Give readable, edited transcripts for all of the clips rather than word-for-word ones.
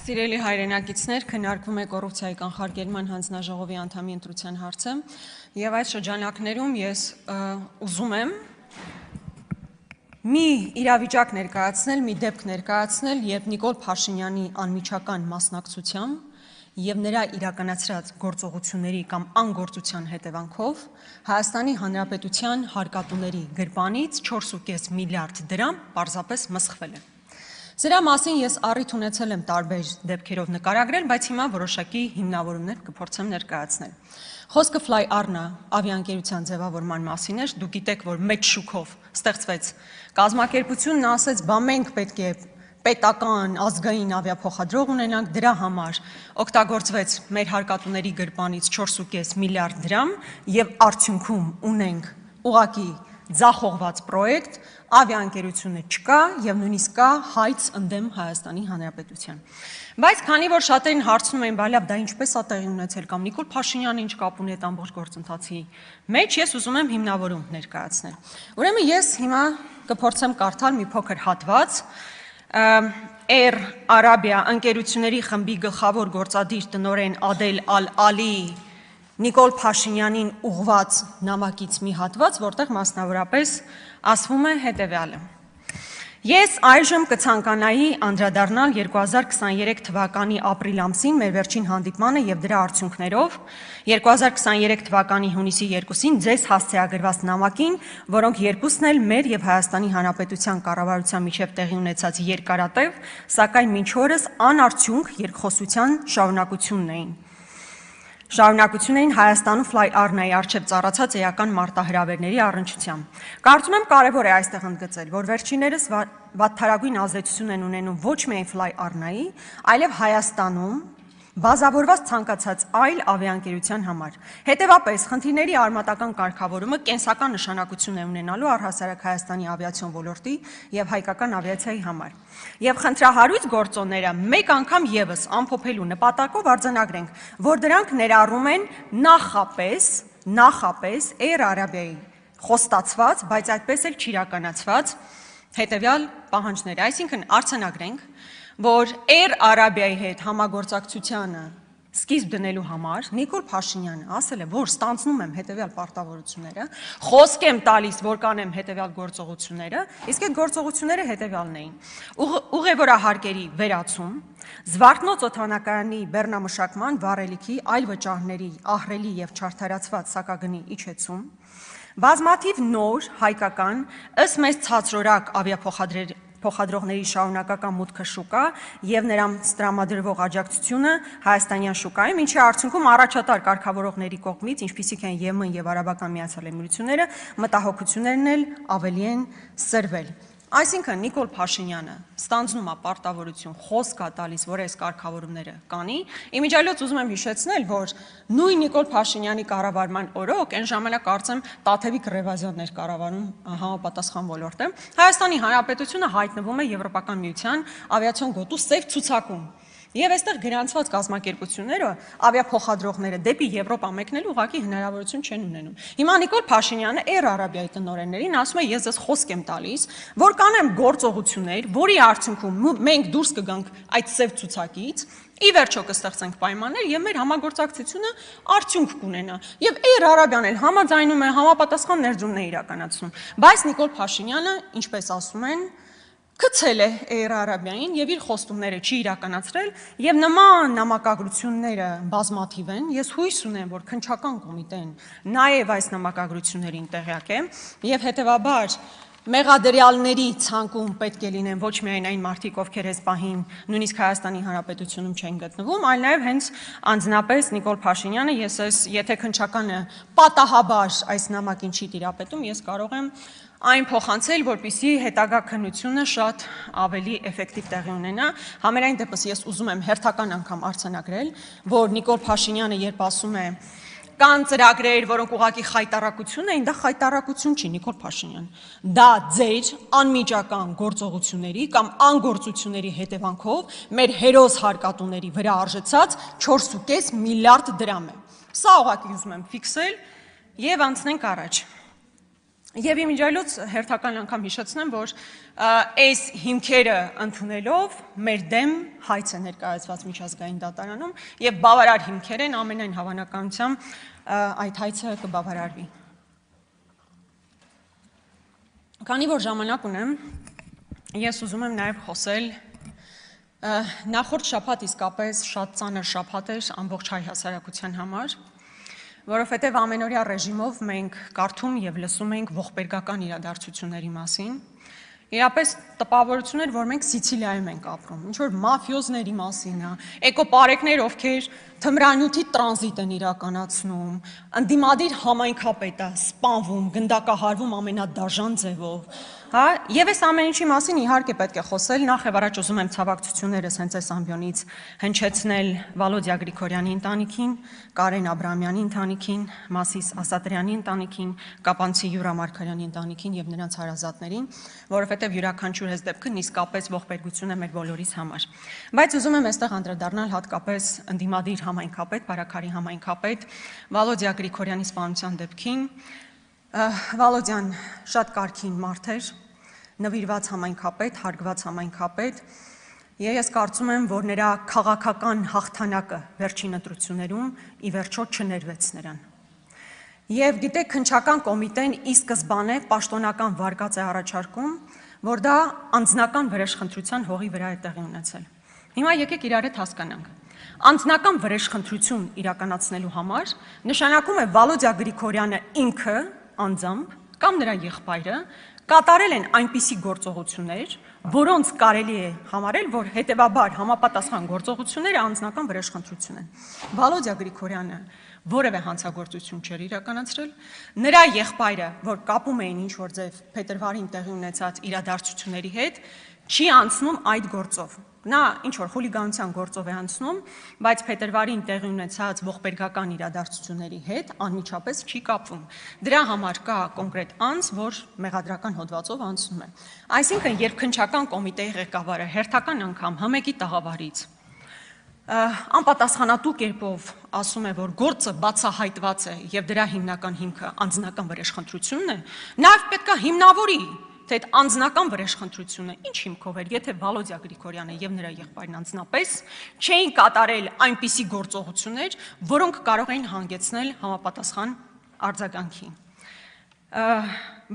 Սիրելի հայրենակիցներ, քննարկվում է կոռուպցիայի կանխարգելման հանձնաժողովի անդամի ընտրության հարցը եւ այդ շրջանակներում ես ուզում եմ մի իրավիճակ ներկայացնել, մի դեպք ներկայացնել, երբ Նիկոլ Փաշինյանի անմիջական մասնակցությամբ եւ նրա իրականացրած գործողությունների կամ անգործության հետևանքով Հայաստանի Հանրապետության հարկատուների գրպանից 4.5 միլիարդ դրամ պարզապես մսխվել է։ Սրա մասին ես առիթ ունեցել եմ տարբեր դեպքերով նկարագրել, բայց հիմա որոշակի հիմնավորումներ կփորձեմ ներկայացնել։ Խոսքը Fly Arna ավիաընկերության ձևավորման մասին էր, դուք գիտեք, որ մեծ շուկով ստեղծվեց կազմակերպությունն ասեց, բա մենք պետք է պետական ազգային ավիափոխադրող ունենանք, դրա համար օգտագործվեց մեր հարկատուների գրպանից 4.5 միլիարդ դրամ եւ արդյունքում ունենք ուղղակի ձախողված պրոյեկտ, ավիաընկերությունը չկա եւ նույնիսկ կա հայց ընդդեմ Հայաստանի Հանրապետության։ Բայց քանի որ շատերին հարցնում էին, բալավ դա ինչպես է տեղի ունեցել կամ Նիկոլ Փաշինյանը ինչ կապ ունի այդ ամբողջ գործընթացի մեջ, ես ուզում եմ հիմնավորում ներկայացնել։ Ուրեմն ես հիմա կփորձեմ կարդալ մի փոքր հատված Air Arabia ընկերությունների խմբի գլխավոր գործադիր տնօրեն Ադել Ալ-Ալի Նիկոլ Փաշինյանին ուղված նամակից մի հատված, որտեղ մասնավորապես ասվում է հետևյալը. Ես այժմ կցանկանայի անդրադառնալ 2023 թվականի ապրիլ ամսին մեր վերջին հանդիպմանը եւ դրա արդյունքներով 2023 թվականի հունիսի 2-ին ձեզ հասցեագրված նամակին, որոնք երկուսն էլ մեր եւ Հայաստանի Հանրապետության կառավարության միջև տեղի ունեցած երկարատև, սակայն մինչ օրս անարդյունք երկխոսության շարունակություն էին Հայաստանում Fly Arna-ի առջև ծառացած էական մարտահրավերների առնչությամբ։ Կարծում եմ կարևոր է այստեղ ընդգծել, որ վերջիններս վատթարագույն ազդեցություն են ունենում ոչ միայն Fly Arna-ի, այլև Հայաստանում բազավորված ցանկացած այլ ավիաընկերության համար։ Հետևաբար, խնդիրների արմատական կարգավորումը կենսական նշանակություն է ունենալու առհասարակ Հայաստանի ավիացիոն ոլորտի եւ հայկական ավիացիայի համար։ Եվ խնդրահարույց գործոնները մեկ անգամ եւս ամփոփելու նպատակով արձանագրենք, որ դրանք ներառում են նախապես Air Arabia-ի խոստացված, բայց այդպես էլ չիրականացված հետեւյալ պահանջները, այսինքն արձանագրենք, որ Air Arabia-ի հետ համագործակցությանը սկիզբ դնելու համար Նիկոլ Փաշինյանը ասել է, որ ստանձնում եմ հետևյալ պարտավորությունները, խոսք եմ տալիս, որ կանեմ հետևյալ գործողությունները, իսկ այդ գործողությունները հետևյալն էին. ուղևորահարկերի վերացում, Զվարթնոց օդանավակայանի բեռնամշակման, վառելիքի, այլ վճարների ահռելի եւ չարդարացված սակագնի իջեցում, բազմաթիվ նոր հայկական ըստ մեծ ցածրորակ ավիափոխադրողների շարունակական մուտքը շուկա եւ նրանց տրամադրվող աջակցությունը հայաստանյան շուկայում, ինչի արդյունքում առաջատար կարգավորողների կողմից, ինչպիսիք են ԵՄ եւ Արաբական Միացյալ Էմիրությունները, մտահոգություններն էլ ավելի են սրվել։ Այսինքն Նիկոլ Փաշինյանը ստանձնում է պարտավորություն, խոսք է տալիս, որ այս կարգավորումները կանի։ Իմիջիայլոց ուզում եմ հիշեցնել, որ նույն Նիկոլ Փաշինյանի կառավարման օրոք այն ժամանակ կարծեմ Տաթևիկ Ռևազյանն էր կառավարում համապատասխան ոլորտը։ Հայաստանի Հանրապետությունը հայտնվում է Եվրոպական միության ավիացիոն գոտու սև ցուցակում։ Եվ այստեղ գրանցված կազմակերպությունները, ավիափոխադրողները դեպի Եվրոպա մեկնելու ուղղակի հնարավորություն չեն ունենում։ Հիմա Նիկոլ Փաշինյանը Air Arabia-ի տնօրեններին ասում է, ես ձեզ խոսք եմ տալիս, որ կանեմ գործողություններ, որի արդյունքում մենք դուրս կգանք այդ սև ցուցակից, ի վերջո կստեղծենք պայմաններ եւ մեր համագործակցությունը արդյունք կունենա։ Եվ Air Arabia-ն էլ համաձայնում է, համապատասխան ներդրումներ իրականացնում։ Բայց Նիկոլ Փաշինյանը, ինչպես ասում են, գցել է Air Arabia-ին եւ իր խոստումները չի իրականացրել եւ նման նամակագրությունները բազմաթիվ են։ Ես հույս ունեմ, որ քննչական կոմիտեն նաեւ այս նամակագրություններին տեղյակ է եւ հետեւաբար մեղադրյալների ցանկում պետք է լինեն ոչ միայն այն մարդիկ, ովքեր այս պահին նույնիսկ Հայաստանի Հանրապետությունում չեն գտնվում, այլ նաեւ հենց անձնապես Նիկոլ Փաշինյանը, եթե քննչականը պատահաբար այս նամակին չի տիրապետում, ես կարող եմ այն փոխանցել, որպեսզի հետագա քննությունը շատ ավելի էֆեկտիվ տեղի ունենա։ Համենայն դեպս ես ուզում եմ հերթական անգամ արձանագրել, որ Նիկոլ Փաշինյանը երբ ասում է կան ծրագրեր, որոնք ուղղակի խայտարակություն էին, դա խայտարակություն չի, Նիկոլ Փաշինյան։ Դա ձեր անմիջական գործողությունների կամ անգործությունների հետևանքով մեր հերոս հարկատուների վրա արժեցած 4.5 միլիարդ դրամ է։ Սա ուղղակի ուզում եմ ֆիքսել եւ անցնենք առաջ։ Եվ իմիջիայլոց հերթական անգամ հիշեցնեմ, որ այս հիմքերը ընդունելով մեր դեմ հայց է ներկայացված միջազգային դատարանում եւ բավարար հիմքեր են ամենայն հավանականությամբ այդ հայցը կբավարարվի։ Քանի որ ժամանակ ունեմ, ես ուզում եմ նաեւ խոսել նախորդ շաբաթ իսկապես շատ ծանր շաբաթ էր ամբողջ հայ հասարակության համար, որովհետև ամենօրյա ռեժիմով մենք կարդում եւ լսում ենք ողբերգական իրադարձությունների մասին։ Իրապես տպավորություն էր, որ մենք Սիցիլիայում ենք ապրում, ինչ որ մաֆիոզների մասին է, էկոպարեկներ, ովքեր թմրանյութի տրանզիտ են իրականացնում, ընդդիմադիր համայնքապետ է սպանվում, գնդակահարվում ամենադաժան ձևով, հա, եւ այս ամեն ինչի մասին իհարկե պետք է խոսել, նախ եւ առաջ ուզում եմ ցավակցություններս հենց այս ամբիոնից հնչեցնել Վալոդիա Գրիգորյանի ընտանիքին, Կարեն Աբրամյանի ընտանիքին, Մասիս Ասատրյանի ընտանիքին, Կապանցի Յուրա Մարգարյանի ընտանիքին եւ նրանց հարազատներին, որովհետեւ յուրաքանչյուր այս դեպքը իսկապես ողբերգություն է մեր բոլորիս համար։ Բայց ուզում եմ այստեղ անդրադառնալ հատկապես ընդդիմադիր համայնքապետ, Բարաքարի համայնքապետ Վալոդիա Գրիգորյանի սպանության դեպքին։ Վալոդյան շատ կարգին մարդ էր, նվիրված համայնքապետ, հարգված համայնքապետ, եւ ես կարծում եմ, որ նրա քաղաքական հաղթանակը վերջին ընտրություններում ի վերջո չներվեց նրան։ Եվ գիտեք, քննչական կոմիտեն ի սկզբանե պաշտոնական վարկած է առաջարկում, որ դա անձնական վրեժխնդրության հողի վրա է տեղի ունեցել։ Հիմա եկեք իրար հետ հասկանանք։ Անձնական վրեժխնդրություն իրականացնելու համար նշանակում է Վալոդիա Գրիգորյանը ինքը անձամբ կամ նրա եղբայրը կատարել են այնպիսի գործողություններ, որոնց կարելի է համարել, որ հետևաբար համապատասխան գործողությունները անձնական վրեժխնդրություն են։ Վալոդիա Գրիգորյանը որևէ հանցագործություն չէր իրականացրել, նրա եղբայրը, որ կապում էին ինչ-որ ձև փետրվարին տեղի ունեցած իրադարձությունների հետ, չի անցնում այդ գործով։ Նա ինչ-որ խուլիգանության գործով է անցնում, բայց փետրվարին տեղի ունեցած ողբերգական իրադարձությունների հետ անմիջապես չի կապվում։ Դրա համար կա կոնկրետ անձ, որ մեղադրական հոդվածով անցնում է։ Այսինքն, երբ քննչական կոմիտեի ղեկավարը հերթական անգամ ՀՄԿ-ի տաղավարից անպատասխանատու կերպով ասում է, որ գործը բացահայտված է եւ դրա հիմնական հիմքը անձնական վրեժխնդրությունն է, նաեւ պետք է հիմնավորի, թե այդ անձնական վրեժխնդրությունը ինչ հիմքով էր, եթե Վալոդիա Գրիգորյանը եւ նրա եղբայրն անձնապես չէին կատարել այնպիսի գործողություններ, որոնք կարող էին հանգեցնել համապատասխան արձագանքի։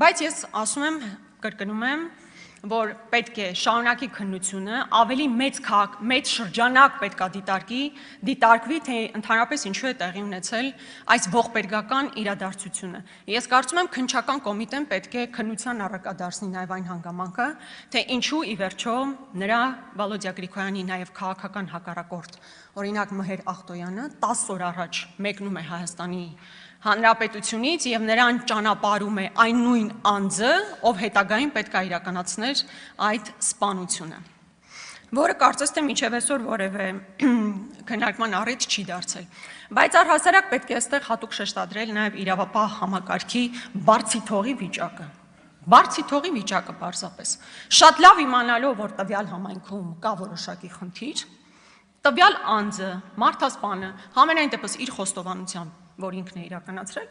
Բայց ես ասում եմ, կրկնում եմ, որ պետք է շարունակի քննությունը, ավելի մեծ շրջանակ պետք է դիտարկվի, թե ընդհանրապես ինչու է տեղի ունեցել այս ողբերգական իրադարձությունը։ Ես կարծում եմ քննչական կոմիտեն պետք է քննության առարկադարձնի նաև այն հանգամանքը, թե ինչու ի վերջո նրա Վալոդիա Գրիգորյանի նաև քաղաքական հակառակորդ, օրինակ Մհեր Ախտոյանը 10 օր առաջ մեկնում է Հայաստանի Հանրապետությունից եւ նրան ճանապարհում է այն նույն անձը, ով հետագային պետք է իրականացներ այդ սպանությունը, որը կարծես թե մինչև այսօր որևէ քննարկման առիթ չի դարձել։ Բայց առհասարակ պետք է այստեղ հատուկ շեշտադրել նաեւ իրավապահ համակարգի բարձի թողի վիճակը։ Բարձի թողի վիճակը պարզապես։ Շատ լավ իմանալով, որ տվյալ համայնքում կա որոշակի խնդիր, տվյալ անձը, մարդասպանը, համենայն դեպս իր խոստովանությամբ, որ ինքն է իրականացրել,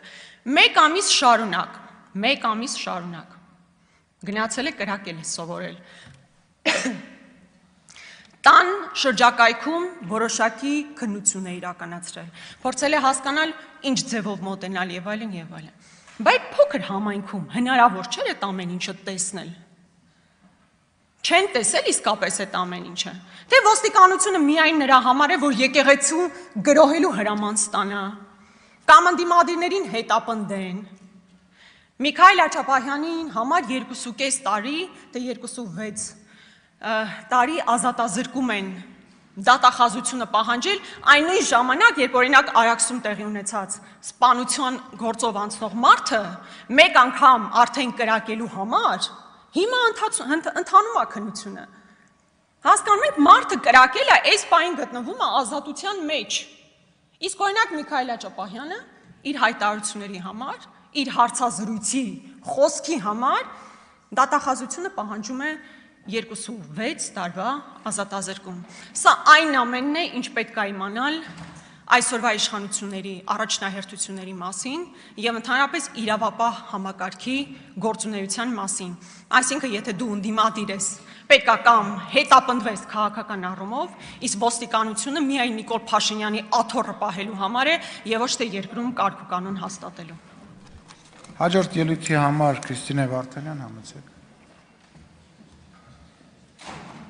մեկ ամիս շարունակ գնացել է կրակել է սովորել։ Տան շրջակայքում որոշակի քննություն է իրականացրել, փորձել է հասկանալ ինչ ձևով մոտենալ եւ այլն եւ այլն։ Բայց փոքր համայնքում հնարավոր չէր այդ ամեն ինչը տեսնել։ Չեն տեսել իսկապես այդ ամեն ինչը։ Թե ոստիկանությունը միայն նրա համար է, որ եկեղեցու գրոհելու հրաման ստանա, կամ ընդդիմադիրներին հետապնդեն։ Միքայել Աչապահյանին համար 2.5 տարի, թե 2.6 տարի ազատազրկում են դատախազությունը պահանջել այն նույն ժամանակ, երբ օրինակ Արաքսում տեղի ունեցած սպանության գործով անցնող մարդը մեկ անգամ արդեն կրակելու համար հիմա ընթանում է քննությունը։ Հասկանում եք, մարդը կրակել է, այս պահին գտնվում է ազատության մեջ։ Իսկ օրինակ Միքայել Աչապահյանը իր հայտարարությունների համար, իր հարցազրույցի խոսքի համար դատախազությունը պահանջում է 2.6 տարվա ազատազրկում։ Սա այն ամենն է, ինչ պետք է իմանալ այսօրվա իշխանությունների առաջնահերթությունների մասին եւ ընդհանրապես իրավապահ համակարգի գործունեության մասին։ Այսինքն, եթե դու ընդդիմադիր ես, պետք է կամ հետապնդվես քաղաքական առումով, իսկ ոստիկանությունը միայն Նիկոլ Փաշինյանի աթոռը պահելու համար է եւ ոչ թե երկրում կարգ ու կանոն հաստատելու։ Հաջորդ ելույթի համար Քրիստինե Վարդանյան, համեցեք։